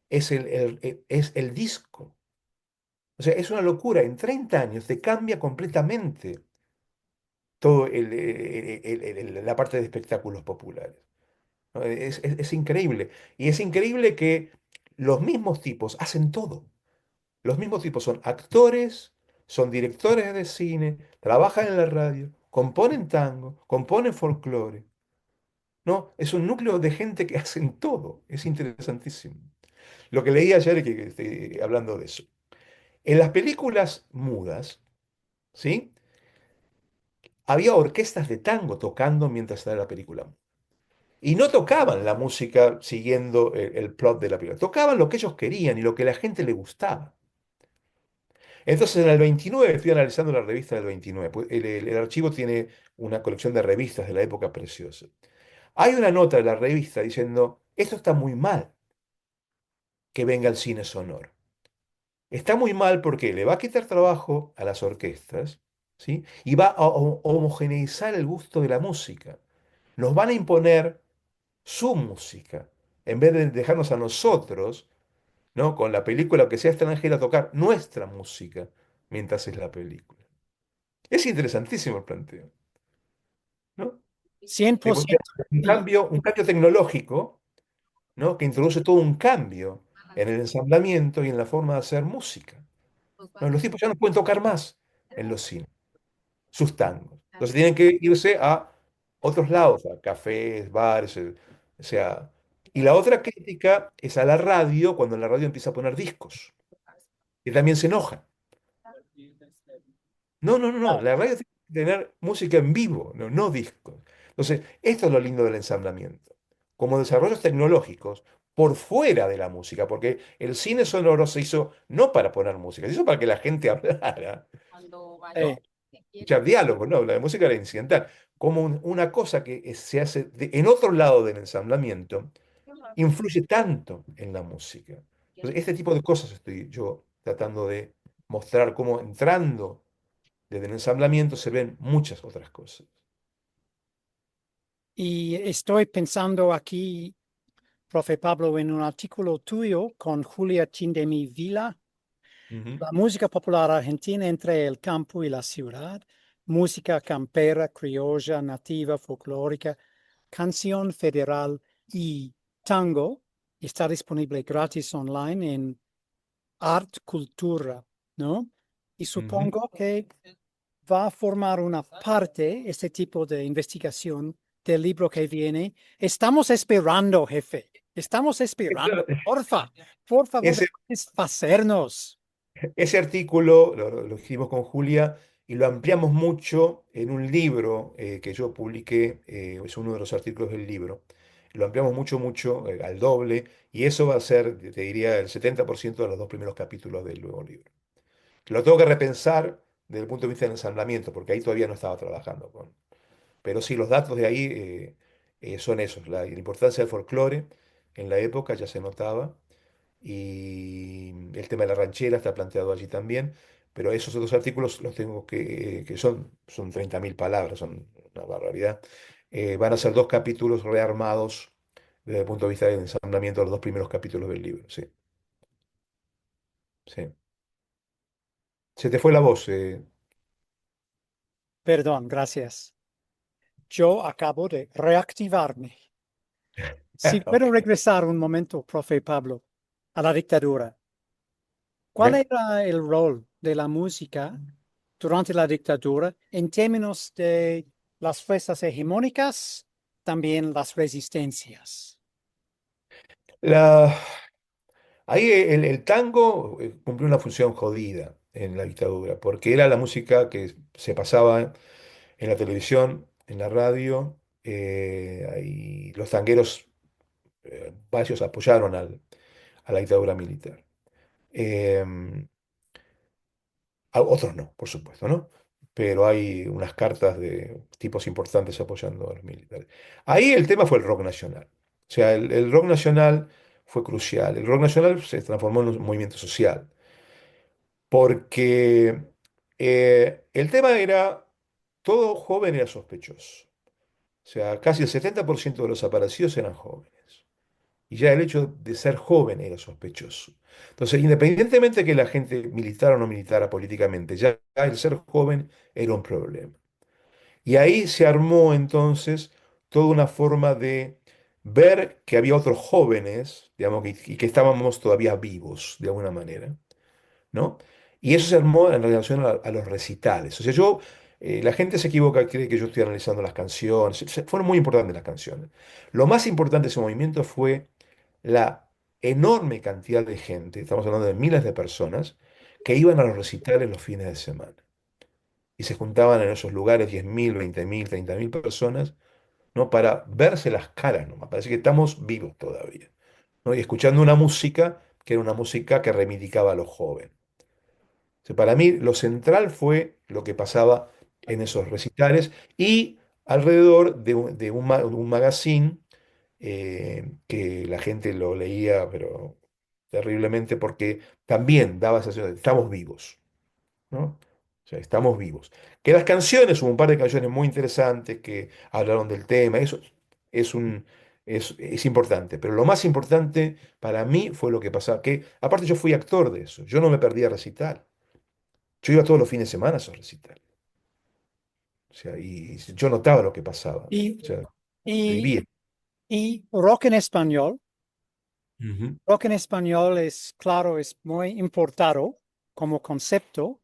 es el disco. O sea, es una locura. En 30 años te cambia completamente todo la parte de espectáculos populares. ¿No? Es increíble. Y es increíble que los mismos tipos hacen todo. Los mismos tipos son actores, son directores de cine, trabajan en la radio, componen tango, componen folclore. ¿No? Es un núcleo de gente que hacen todo. Es interesantísimo. Lo que leí ayer, que estoy hablando de eso. En las películas mudas, ¿sí? Había orquestas de tango tocando mientras estaba la película. Y no tocaban la música siguiendo el plot de la película. Tocaban lo que ellos querían y lo que a la gente le gustaba. Entonces, en el 29, estoy analizando la revista del 29, pues, el archivo tiene una colección de revistas de la época preciosa. Hay una nota de la revista diciendo, esto está muy mal que venga el cine sonoro. Está muy mal porque le va a quitar trabajo a las orquestas, ¿sí? Y va a homogeneizar el gusto de la música. Nos van a imponer su música, en vez de dejarnos a nosotros, ¿no? Con la película que sea extranjera tocar nuestra música mientras es la película. Es interesantísimo el planteo, ¿no? De 100%. Y, un cambio tecnológico, ¿no? Que introduce todo un cambio en el ensamblamiento y en la forma de hacer música. ¿No? Los tipos ya no pueden tocar más en los cines sus tangos. Entonces tienen que irse a otros lados, a cafés, bares, o sea. Y la otra crítica es a la radio, cuando la radio empieza a poner discos, que también se enoja. No, no, no, no, la radio tiene que tener música en vivo, no, no discos. Entonces, esto es lo lindo del ensamblamiento. Como desarrollos tecnológicos por fuera de la música, porque el cine sonoro se hizo no para poner música, se hizo para que la gente hablara, eh, ¿no? Escuchar diálogos, no, la música era incidental. Como una cosa que se hace en otro lado del ensamblamiento, influye tanto en la música. Entonces, este tipo de cosas estoy yo tratando de mostrar cómo entrando desde el ensamblamiento se ven muchas otras cosas. y estoy pensando aquí, profe Pablo, en un artículo tuyo con Julia Chindemi Vila, Ujú, la música popular argentina entre el campo y la ciudad, música campera, criolla, nativa, folclórica, canción federal y tango. Está disponible gratis online en Art Cultura, ¿no? Y ujú. supongo que va a formar una parte, este tipo de investigación del libro que viene. Estamos esperando, jefe. Estamos esperando. Porfa, por favor, Ese, hacernos. ese artículo lo hicimos con Julia y lo ampliamos mucho en un libro que yo publiqué, es uno de los artículos del libro. Lo ampliamos mucho, mucho, al doble, y eso va a ser, te diría, el 70% de los dos primeros capítulos del nuevo libro. Lo tengo que repensar desde el punto de vista del ensamblamiento, porque ahí todavía no estaba trabajando con. Pero sí, los datos de ahí son esos. La importancia del folclore en la época ya se notaba y el tema de la ranchera está planteado allí también. pero esos otros artículos los tengo que son 30.000 palabras, son una barbaridad. Van a ser dos capítulos rearmados desde el punto de vista del ensamblamiento de los dos primeros capítulos del libro. Sí, sí. Se te fue la voz. Perdón, gracias. Yo acabo de reactivarme. Si puedo Ok. regresar un momento, profe Pablo, a la dictadura. ¿Cuál Ok. era el rol de la música durante la dictadura en términos de las fuerzas hegemónicas, también las resistencias? La, Ahí el tango cumplió una función jodida en la dictadura, porque era la música que se pasaba en la televisión, en la radio, y los tangueros, varios apoyaron a la dictadura militar. Eh, Otros no, por supuesto, ¿no? Pero hay unas cartas de tipos importantes apoyando a los militares. Ahí el tema fue el rock nacional. O sea, el rock nacional fue crucial. El rock nacional se transformó en un movimiento social, porque el tema era, todo joven era sospechoso. O sea, casi el 70% de los aparecidos eran jóvenes. Y ya el hecho de ser joven era sospechoso. Entonces, independientemente que la gente militara o no militara políticamente, ya el ser joven era un problema. Y ahí se armó entonces toda una forma de ver que había otros jóvenes, digamos, y que estábamos todavía vivos, de alguna manera, ¿no? Y eso se armó en relación a los recitales. O sea, la gente se equivoca, cree que yo estoy analizando las canciones. Fueron muy importantes las canciones. Lo más importante de ese movimiento fue la enorme cantidad de gente, estamos hablando de miles de personas, que iban a los recitales los fines de semana. Y se juntaban en esos lugares 10.000, 20.000, 30.000 personas, ¿no? Para verse las caras nomás. Parece que estamos vivos todavía, ¿no? Y escuchando una música que era una música que reivindicaba a los jóvenes. O sea, para mí lo central fue lo que pasaba en esos recitales y alrededor de un magazine que la gente lo leía, pero terriblemente, porque también daba esa sensación de estamos vivos, ¿no? O sea, estamos vivos. Que las canciones, hubo un par de canciones muy interesantes que hablaron del tema, eso es es importante, pero lo más importante para mí fue lo que pasaba, que aparte yo fui actor de eso, yo no me perdía recital, yo iba todos los fines de semana a esos recitales, o sea, y yo notaba lo que pasaba, o Y, sea, y, vivía. y rock en español. Ujú. Rock en español es, claro, es muy importado como concepto,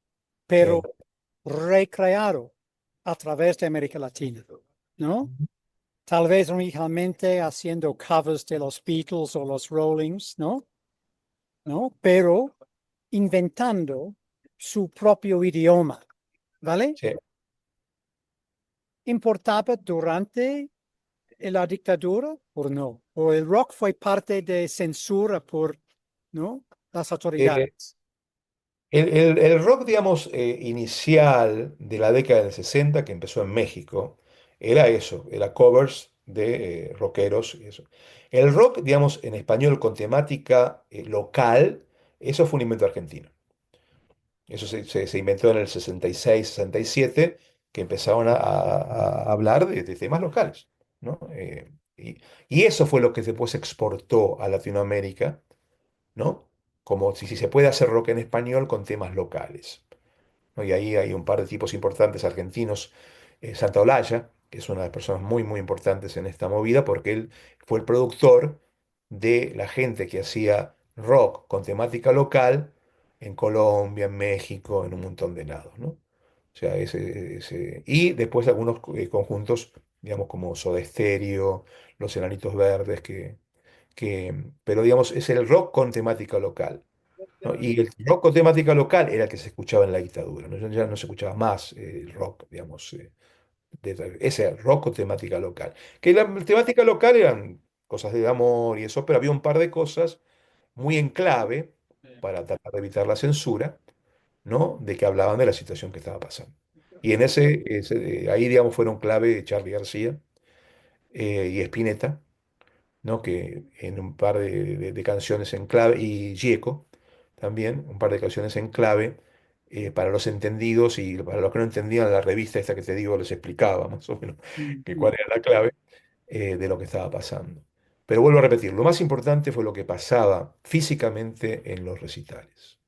pero Sí. recreado a través de América Latina, ¿no? Tal vez originalmente haciendo covers de los Beatles o los Rollings, ¿no? ¿No? Pero inventando su propio idioma, ¿vale? Sí. ¿Importaba durante la dictadura o no? ¿O el rock fue parte de censura por, ¿no? Las Eh, autoridades? el rock, digamos, inicial de la década del 60, que empezó en México, era eso, era covers de rockeros y eso. El rock, digamos, en español con temática local, eso fue un invento argentino. Eso se inventó en el 66, 67, que empezaron a hablar de temas locales, ¿no? Y eso fue lo que después se exportó a Latinoamérica, ¿no? Como si se puede hacer rock en español con temas locales, ¿no? Y ahí hay un par de tipos importantes argentinos. Olaya, que es una de las personas muy, muy importantes en esta movida, porque él fue el productor de la gente que hacía rock con temática local en Colombia, en México, en un montón de lados, ¿no? O sea, y después algunos conjuntos, digamos, como Soda Stereo, Los Enanitos Verdes, pero digamos, es el rock con temática local, ¿no? Y el rock con temática local era el que se escuchaba en la dictadura, ¿no? Ya no se escuchaba más el rock, digamos, ese rock con temática local. Que la temática local eran cosas de amor y eso, pero había un par de cosas muy en clave para tratar de evitar la censura, ¿no? De que hablaban de la situación que estaba pasando. Y ahí, digamos, fueron clave Charly García y Spinetta, ¿no? Que en un par de canciones en clave, y Gieco también, un par de canciones en clave, para los entendidos y para los que no entendían, la revista esta que te digo les explicaba más o menos que cuál era la clave de lo que estaba pasando. Pero vuelvo a repetir, lo más importante fue lo que pasaba físicamente en los recitales.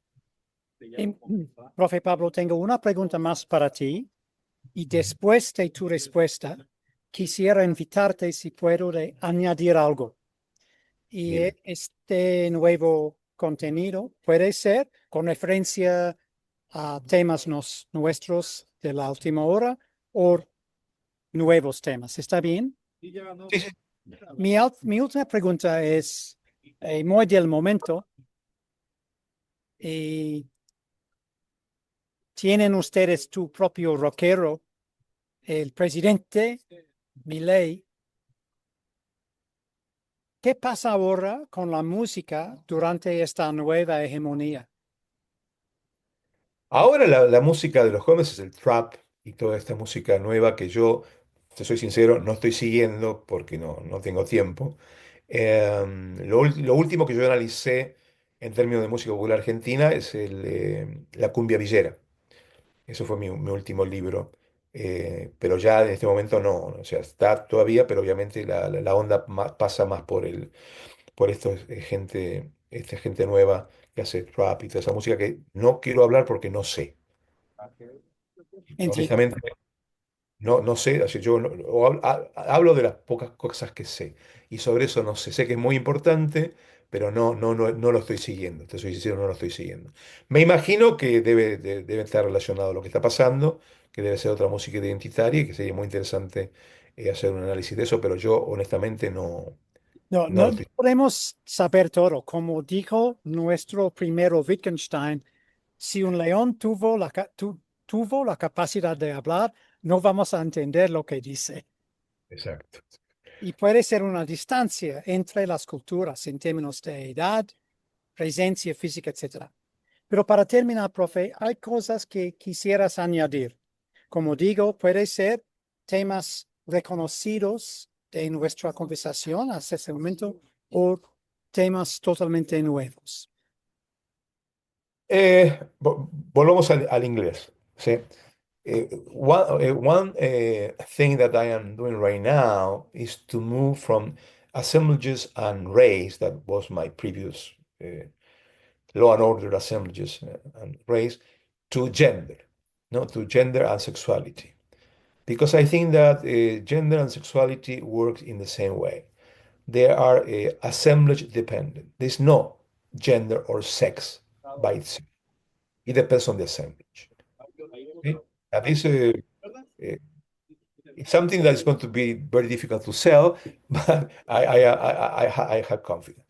Profe Pablo, tengo una pregunta más para ti y después de tu respuesta, quisiera invitarte, si puedo, de añadir algo. Y Dime. este nuevo contenido puede ser con referencia a temas nuestros de la última hora o nuevos temas. ¿Está bien? Sí, sí. Mi última pregunta es muy del momento. ¿Tienen ustedes tu propio rockero? El presidente Milei. ¿Qué pasa ahora con la música durante esta nueva hegemonía? Ahora la música de los jóvenes es el trap y toda esta música nueva que yo, te soy sincero, no estoy siguiendo porque no tengo tiempo. Lo último que yo analicé en términos de música popular argentina es la cumbia villera. Eso fue mi último libro. Pero ya en este momento no, o sea, está todavía, pero obviamente la onda pasa más por esta gente nueva que hace rap y toda esa música que no quiero hablar porque no sé. Entiendo. Honestamente, no sé, o sea, yo hablo de las pocas cosas que sé y sobre eso no sé. Sé que es muy importante, pero no lo estoy siguiendo. Te soy sincero, no lo estoy siguiendo. Me imagino que debe estar relacionado a lo que está pasando, que debe ser otra música identitaria y que sería muy interesante hacer un análisis de eso, pero yo honestamente No, no lo no estoy. podemos saber todo. Como dijo nuestro primero Wittgenstein, si un león tuvo la capacidad de hablar, no vamos a entender lo que dice. Exacto. Y puede ser una distancia entre las culturas en términos de edad, presencia física, etc. Pero para terminar, profe, hay cosas que quisieras añadir. Como digo, puede ser temas reconocidos de nuestra conversación hasta ese momento o temas totalmente nuevos. Volvamos al inglés. ¿Sí? One thing that I am doing right now is to move from assemblages and race, that was my previous law and order assemblages and race, to gender, no, to gender and sexuality. Because I think that gender and sexuality work in the same way. They are assemblage dependent. There's no gender or sex by itself. It depends on the assemblage. Okay? That is it's something that is going to be very difficult to sell, but I have confidence.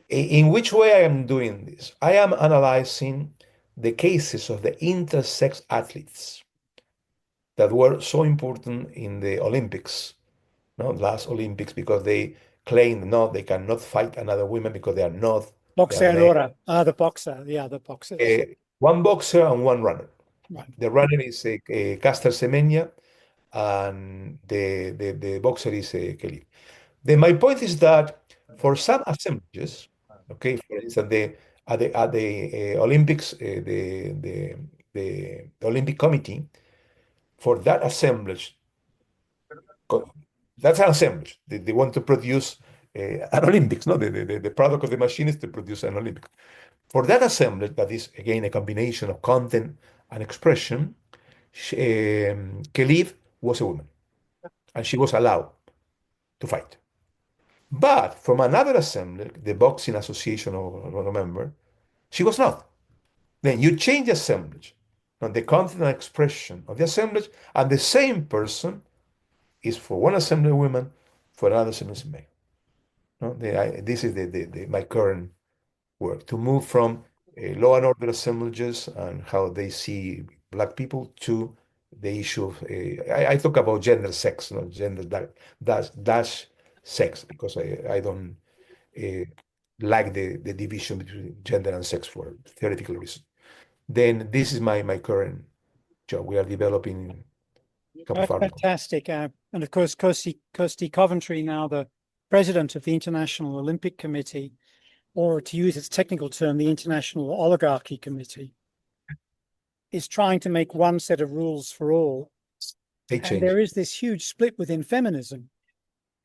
In which way I am doing this? I am analyzing the cases of the intersex athletes that were so important in the Olympics, no, last Olympics, because they claimed no, they cannot fight another woman because they are male. Boxeadora. The boxer. Yeah, the boxers. One boxer and one runner. Right. The runner is Caster Semenya, and the boxer is Kelly. Then my point is that for some assemblages, okay, for instance, at the Olympics, the Olympic Committee, for that assemblage, co- that's an assemblage. They want to produce an Olympics, no? The product of the machine is to produce an Olympic. For that assemblage, that is again a combination of content and expression, Khalid was a woman, and she was allowed to fight. But from another assembly, the Boxing Association, or remember, she was not. Then you change the assemblage, and the content and expression of the assemblage, and the same person is for one assembly woman, for another assembly male. No? This is my current work, to move from law and order assemblages and how they see black people to the issue of I talk about gender sex, not gender dash sex, because I don't uh, like the division between gender and sex for theoretical reasons. Then this is my current job. We are developing a couple of That's articles. fantastic. And of course, Kirsty Coventry, now the president of the International Olympic Committee, or to use its technical term, the International Oligarchy Committee. is trying to make one set of rules for all. They And change. there is this huge split within feminism.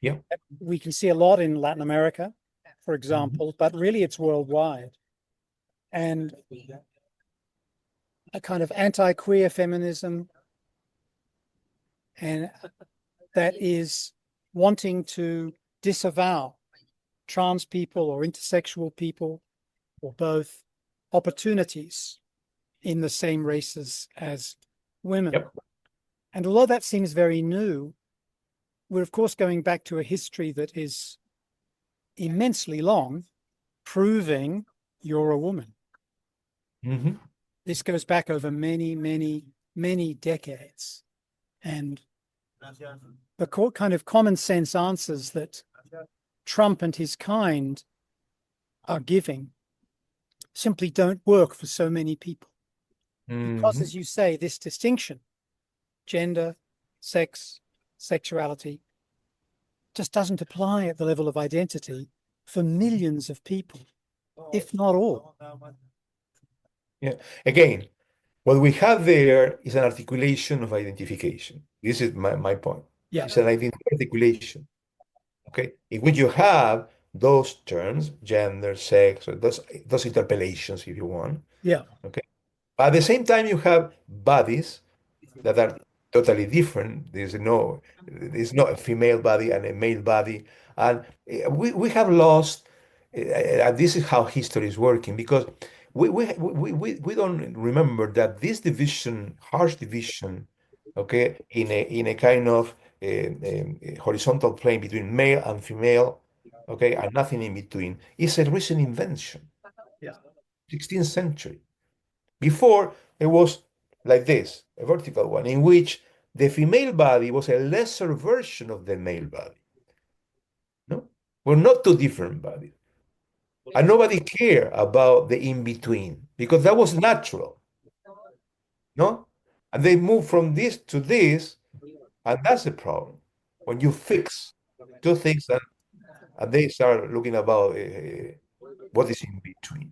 Yeah. We can see a lot in Latin America, for example, but really it's worldwide. And a kind of anti-queer feminism, and that is wanting to disavow trans people or intersexual people or both opportunities in the same races as women. Yep. And although that seems very new, we're of course going back to a history that is immensely long, proving you're a woman. Mhm. This goes back over many, many, many decades. And the kind of common sense answers that Trump and his kind are giving simply don't work for so many people. Because, Mhm. as you say, this distinction, gender, sex, sexuality, just doesn't apply at the level of identity for millions of people, if not all. Yeah. Again, what we have there is an articulation of identification. This is my point. Yeah. It's an identity articulation. Okay, in which you have those terms, gender, sex, or those interpellations, if you want. Yeah. Okay, but at the same time, you have bodies that are totally different. There's not a female body and a male body, and we have lost. And this is how history is working because we don't remember that this division, harsh division, okay, in a kind of horizontal plane between male and female, okay, and nothing in between, is a recent invention. Yeah. 16th century. Before, it was like this, a vertical one, in which the female body was a lesser version of the male body. No? We're not two different bodies. And nobody cared about the in-between because that was natural. No? And they moved from this to this, and that's the problem. When you fix two things and they start looking about what is in between.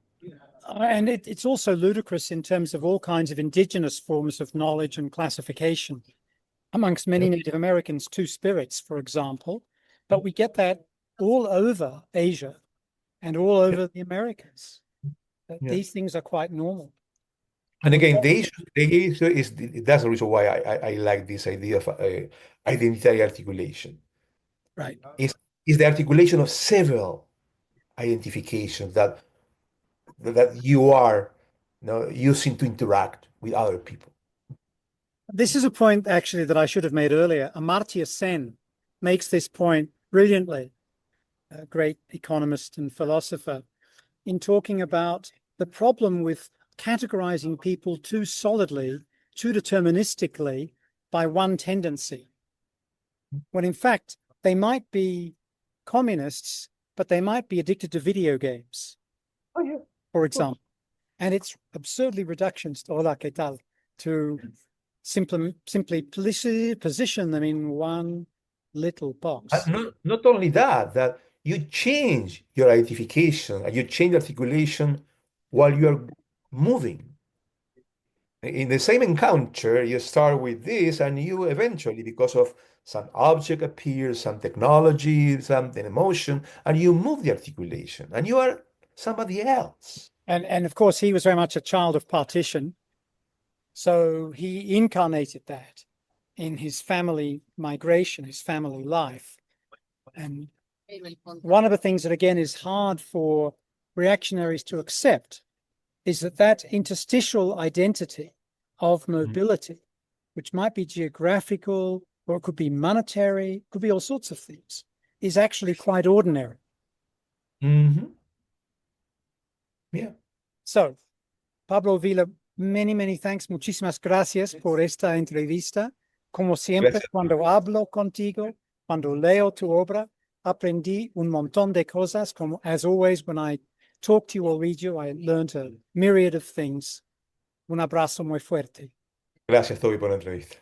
And it's also ludicrous in terms of all kinds of indigenous forms of knowledge and classification. Amongst many Yep. Native Americans, two spirits, for example, but we get that all over Asia and all over the Americas. That Yeah. these things are quite normal. And again, the issue is that's the reason why I like this idea of identity articulation. Right. Is the articulation of several identifications that you are, using to interact with other people. This is a point actually that I should have made earlier. Amartya Sen makes this point brilliantly, a great economist and philosopher, in talking about the problem with categorizing people too solidly, too deterministically by one tendency, when in fact they might be communists, but they might be addicted to video games, Oh, yeah. for example. And it's absurdly reductionist, hola, ¿qué tal? To simply position them in one little box. Not only that you change your identification and you change articulation while you're moving. In the same encounter, you start with this, and you eventually, because of some object appears, some technology, something emotion, and you move the articulation, and you are somebody else. And of course, he was very much a child of partition. So he incarnated that in his family migration, his family life. And one of the things that, again, is hard for reactionaries to accept is that interstitial identity of mobility, which might be geographical, or it could be monetary, could be all sorts of things, is actually quite ordinary. Mm-hmm. Yeah. So, Pablo Vila, many, many thanks. Muchísimas gracias por esta entrevista. Como siempre, Gracias. cuando hablo contigo, cuando leo tu obra, aprendí un montón de cosas. Como, as always, when I talk to you or read you, I learned a myriad of things. Un abrazo muy fuerte. Gracias, Toby, por la entrevista.